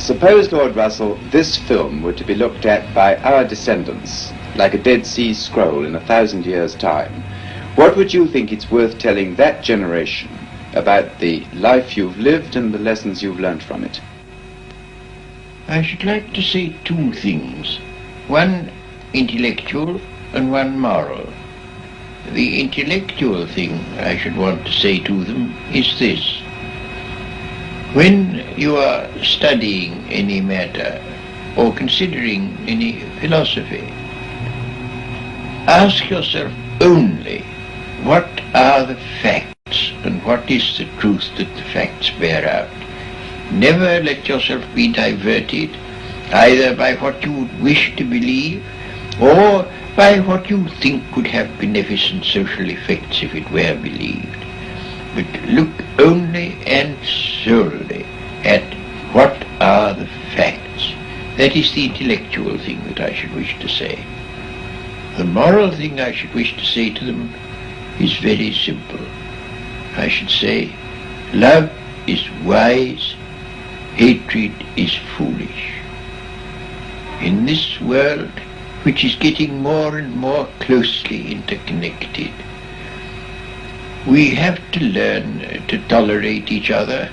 Suppose, Lord Russell, this film were to be looked at by our descendants, like a Dead Sea Scroll in 1,000 years' time. What would you think it's worth telling that generation about the life you've lived and the lessons you've learned from it? I should like to say two things. One intellectual and one moral. The intellectual thing I should want to say to them is this. When you are studying any matter or considering any philosophy, ask yourself only what are the facts and what is the truth that the facts bear out. Never let yourself be diverted either by what you would wish to believe or by what you think could have beneficent social effects if it were believed. But look only and solely at what are the facts. That is the intellectual thing that I should wish to say. The moral thing I should wish to say to them is very simple. I should say, love is wise, hatred is foolish. In this world, which is getting more and more closely interconnected, we have to learn to tolerate each other.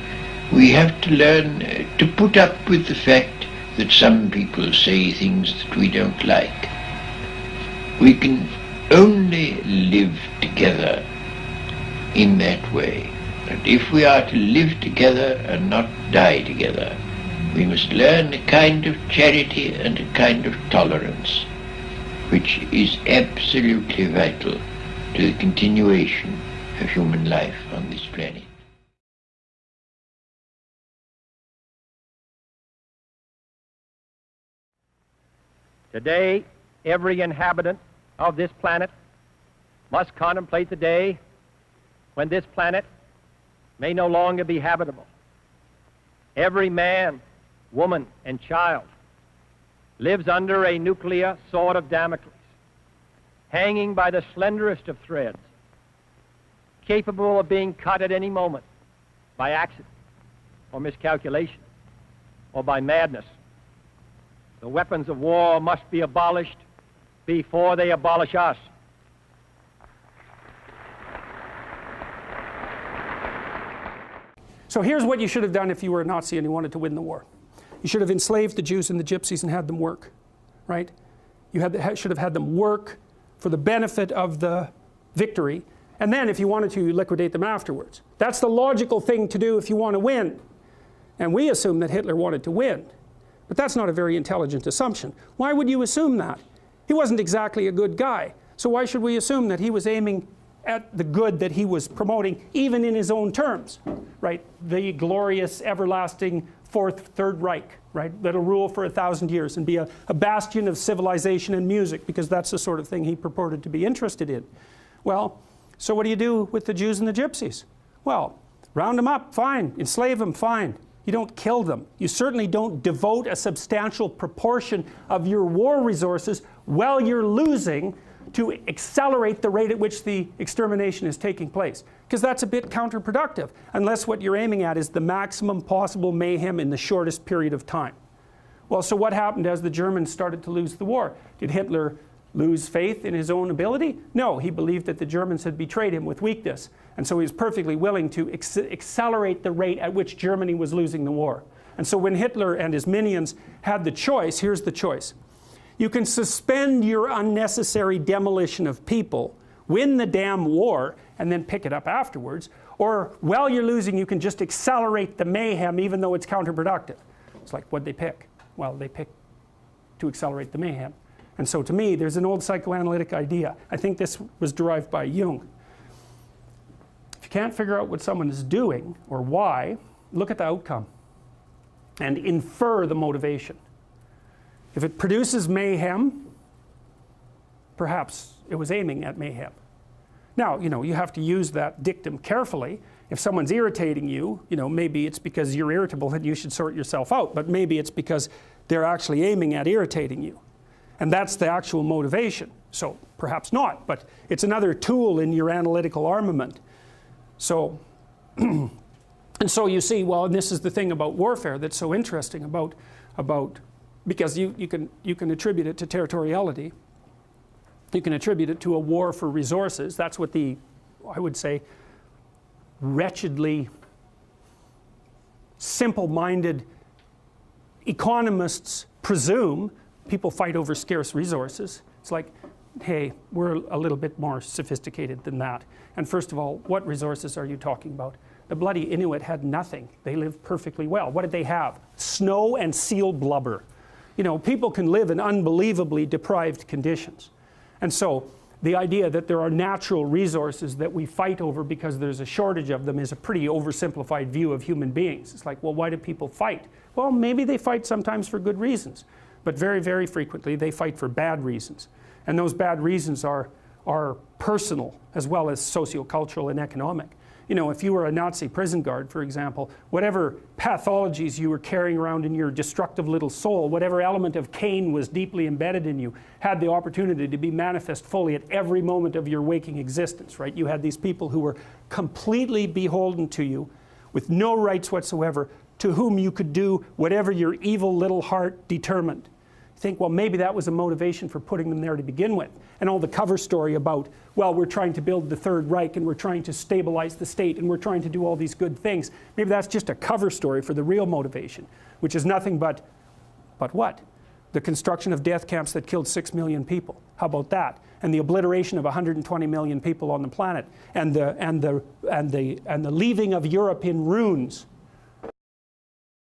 We have to learn to put up with the fact that some people say things that we don't like. We can only live together in that way. And if we are to live together and not die together, we must learn a kind of charity and a kind of tolerance, which is absolutely vital to the continuation of human life on this planet. Today, every inhabitant of this planet must contemplate the day when this planet may no longer be habitable. Every man, woman, and child lives under a nuclear sword of Damocles, hanging by the slenderest of threads, capable of being cut at any moment by accident or miscalculation or by madness. The weapons of war must be abolished before they abolish us. So here's what you should have done if you were a Nazi and you wanted to win the war. You should have enslaved the Jews and the Gypsies and had them work, right? You should have had them work for the benefit of the victory, and then if you wanted to, you liquidate them afterwards. That's the logical thing to do if you want to win. And we assume that Hitler wanted to win. But that's not a very intelligent assumption. Why would you assume that? He wasn't exactly a good guy. So why should we assume that he was aiming at the good that he was promoting, even in his own terms, right? The glorious, everlasting Third Reich, right? That'll rule for 1,000 years and be a bastion of civilization and music, because that's the sort of thing he purported to be interested in. Well, so what do you do with the Jews and the Gypsies? Well, round them up, fine. Enslave them, fine. You don't kill them. You certainly don't devote a substantial proportion of your war resources while you're losing to accelerate the rate at which the extermination is taking place. Because that's a bit counterproductive, unless what you're aiming at is the maximum possible mayhem in the shortest period of time. Well, so what happened as the Germans started to lose the war? Did Hitler lose faith in his own ability? No, he believed that the Germans had betrayed him with weakness. And so he was perfectly willing to accelerate the rate at which Germany was losing the war. And so when Hitler and his minions had the choice, here's the choice. You can suspend your unnecessary demolition of people, win the damn war, and then pick it up afterwards. Or while you're losing, you can just accelerate the mayhem even though it's counterproductive. It's like, what'd they pick? Well, they picked to accelerate the mayhem. And so to me, there's an old psychoanalytic idea. I think this was derived by Jung. If you can't figure out what someone is doing or why, look at the outcome and infer the motivation. If it produces mayhem, perhaps it was aiming at mayhem. Now, you have to use that dictum carefully. If someone's irritating you, maybe it's because you're irritable and you should sort yourself out, but maybe it's because they're actually aiming at irritating you. And that's the actual motivation. So perhaps not, but it's another tool in your analytical armament. So And so you see, well, and this is the thing about warfare that's so interesting about because you can attribute it to territoriality. You can attribute it to a war for resources. That's what the, I would say, wretchedly simple-minded economists presume. People fight over scarce resources. It's like, hey, we're a little bit more sophisticated than that. And first of all, what resources are you talking about? The bloody Inuit had nothing. They lived perfectly well. What did they have? Snow and seal blubber. You know, people can live in unbelievably deprived conditions. And so the idea that there are natural resources that we fight over because there's a shortage of them is a pretty oversimplified view of human beings. It's like, well, why do people fight? Well, maybe they fight sometimes for good reasons, but very, very frequently they fight for bad reasons. And those bad reasons are personal as well as sociocultural and economic. You know, if you were a Nazi prison guard, for example, whatever pathologies you were carrying around in your destructive little soul, whatever element of Cain was deeply embedded in you, had the opportunity to be manifest fully at every moment of your waking existence, right? You had these people who were completely beholden to you, with no rights whatsoever, to whom you could do whatever your evil little heart determined. You think, well, maybe that was a motivation for putting them there to begin with. And all the cover story about, well, we're trying to build the Third Reich and we're trying to stabilize the state and we're trying to do all these good things. Maybe that's just a cover story for the real motivation, which is nothing but what? The construction of death camps that killed 6 million people. How about that? And the obliteration of 120 million people on the planet, and the leaving of Europe in ruins